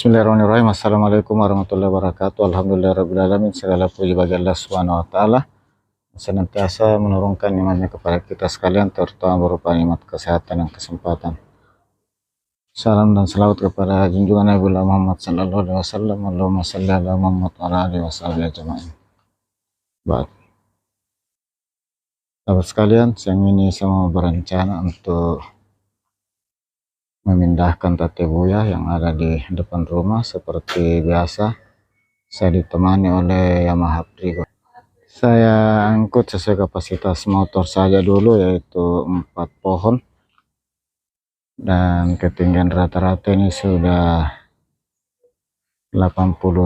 Bismillahirrahmanirrahim. Assalamualaikum warahmatullahi wabarakatuh. Alhamdulillahirrahmanirrahim. Segala puji bagi Allah Subhanahu wa Ta'ala, senantiasa menurunkan nikmatnya kepada kita sekalian, terutama berupa nikmat kesehatan dan kesempatan. Salam dan salawat kepada junjungan Nabi Muhammad sallallahu alaihi wasallam. Allahumma shalli ala Muhammad wa ala alihi wasallam ajma'in. Baik. Sahabat sekalian, siang ini saya mau berencana untuk memindahkan tete buya yang ada di depan rumah. Seperti biasa, saya ditemani oleh Yamaha Prigo. Saya angkut sesuai kapasitas motor saja dulu, yaitu 4 pohon, dan ketinggian rata-rata ini sudah 80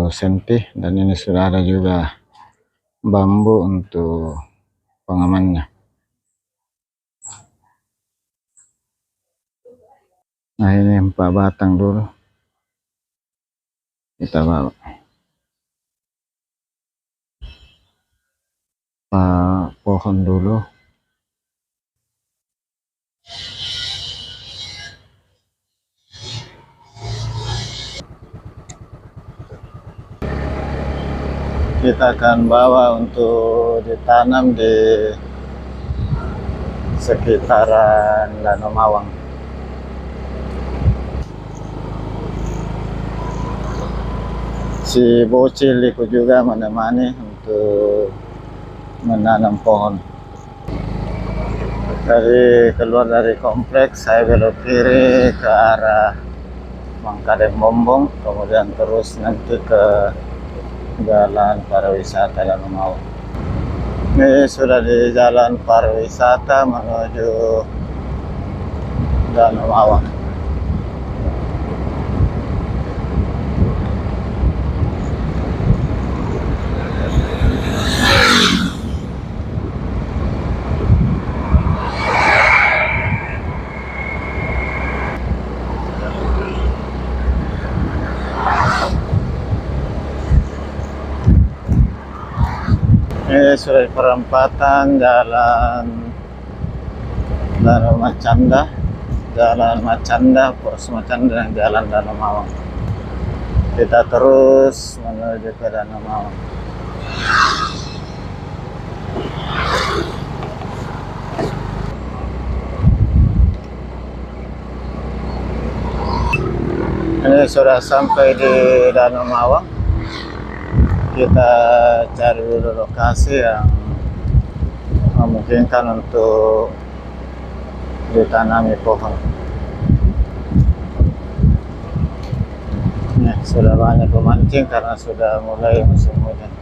cm, dan ini sudah ada juga bambu untuk pengamannya. Nah, ini 4 batang dulu kita bawa. Pohon dulu. Kita akan bawa untuk ditanam di sekitaran Danau Mawang. Si bocil ikut juga menemani untuk menanam pohon. Keluar dari kompleks, saya belok kiri ke arah Mangkadeng Bombong, kemudian terus nanti ke Jalan Pariwisata Danau Mawang. Ini sudah di Jalan Pariwisata menuju Danau Mawang. Ini sudah di perempatan Jalan Danau Macanda, Jalan Macanda, Pos Macanda, dan Jalan Danau Mawang. Kita terus menuju ke Danau Mawang. Ini sudah sampai di Danau Mawang. Kita cari dulu lokasi yang memungkinkan untuk ditanami pohon. Ini sudah banyak pemancing karena sudah mulai musim hujan.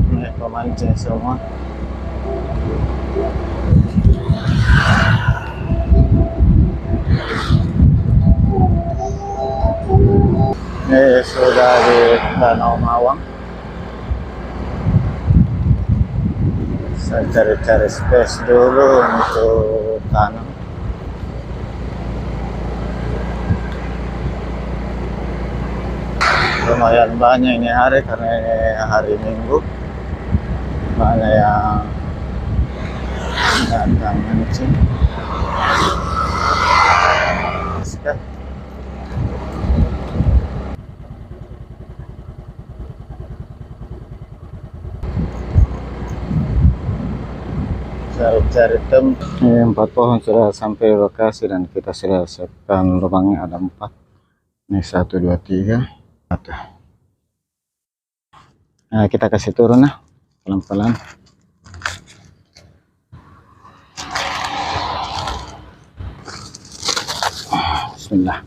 Ini pemancing semua. Ini sudah di Danau Mawang. Saya cari-cari space dulu untuk tanam. Lumayan banyak ini hari karena ini hari Minggu. Banyak yang datang mancing. Cari tem. Ini 4 pohon sudah sampai lokasi dan kita sudah siapkan lubangnya, ada 4. Ini 1, 2, 3. Nah, kita kasih turun nah, pelan-pelan. Bismillah.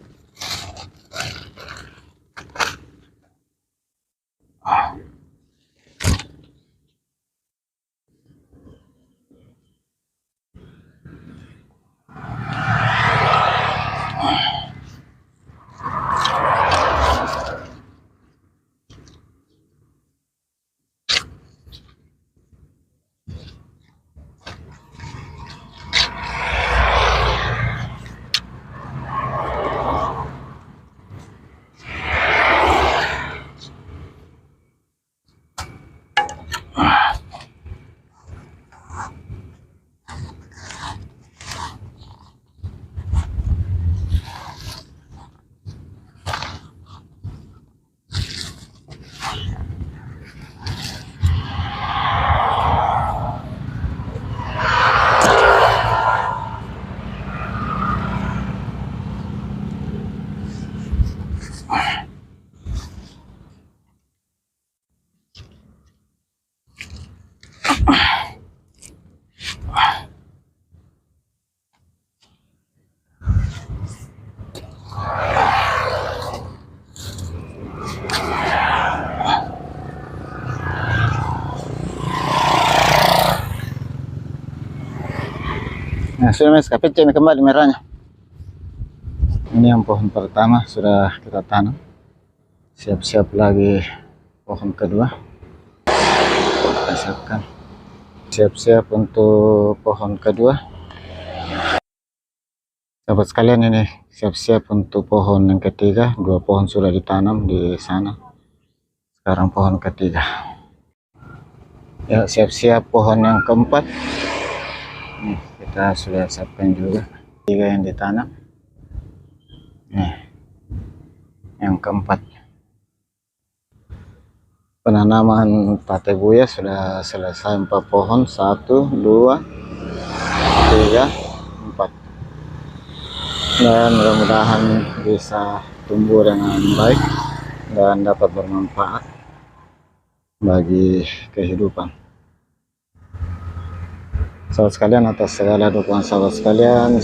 sudah mes kapit kembali merahnya. Ini yang pohon pertama sudah kita tanam. Siap-siap lagi pohon kedua. Kita siapkan. Siap-siap untuk pohon kedua. Sahabat sekalian, ini siap-siap untuk pohon yang ketiga. 2 pohon sudah ditanam di sana. Sekarang pohon ketiga. Ya, siap-siap pohon yang keempat. Nih, kita sudah siapkan juga 3 yang ditanam. Nih, yang keempat. Penanaman tatebuya sudah selesai 4 pohon. 1, 2, 3, 4. Dan mudah-mudahan bisa tumbuh dengan baik dan dapat bermanfaat bagi kehidupan. Sahabat sekalian, atas segala dukungan sahabat sekalian,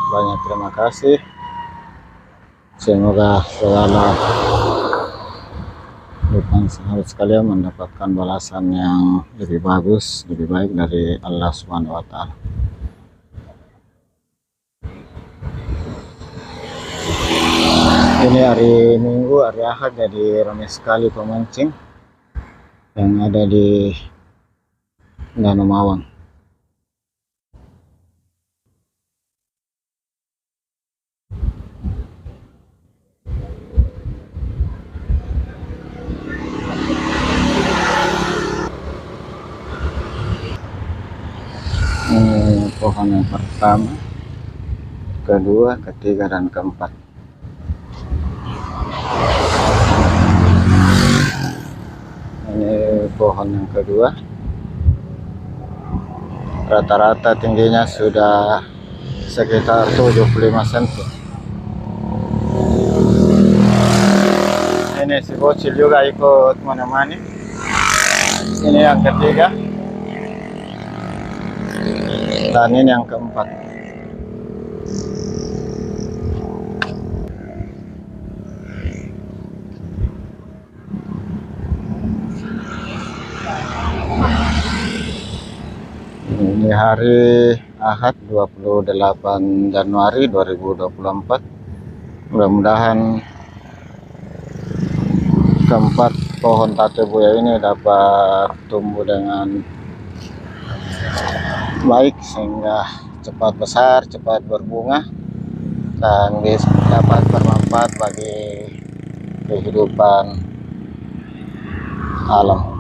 banyak terima kasih. Semoga segala dukungan sahabat sekalian mendapatkan balasan yang lebih bagus, lebih baik dari Allah Subhanahu wa Ta'ala. Ini hari Minggu, hari Ahad, jadi ramai sekali pemancing yang ada di Danau Mawang. Ini pohon yang pertama, kedua, ketiga, dan keempat. Ini pohon yang kedua, rata-rata tingginya sudah sekitar 75 cm. Ini si bocil juga ikut menemani. Ini yang ketiga, dan ini yang keempat. Ini hari Ahad 28 Januari 2024. Mudah-mudahan keempat pohon tatebuya ini dapat tumbuh dengan baik sehingga cepat besar, cepat berbunga, dan bisa dapat bermanfaat bagi kehidupan alam.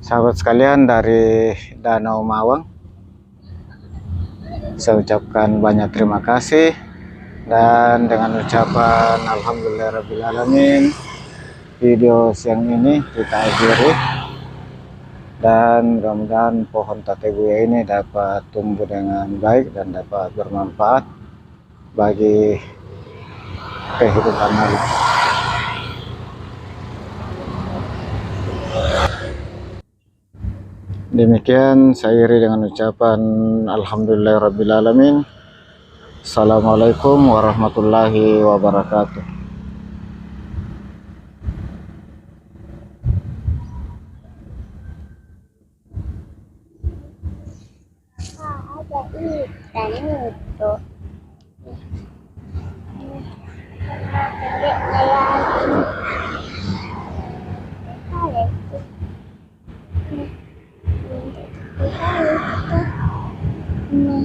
Sahabat sekalian dari Danau Mawang, saya ucapkan banyak terima kasih, dan dengan ucapan alhamdulillahirrahmanirrahim, video siang ini kita akhiri, dan mudah-mudahan pohon tatebuya ini dapat tumbuh dengan baik dan dapat bermanfaat bagi kehidupan alam. Demikian saya iri dengan ucapan alhamdulillahirrabbilalamin. Assalamualaikum warahmatullahi wabarakatuh. Ada itu. Ini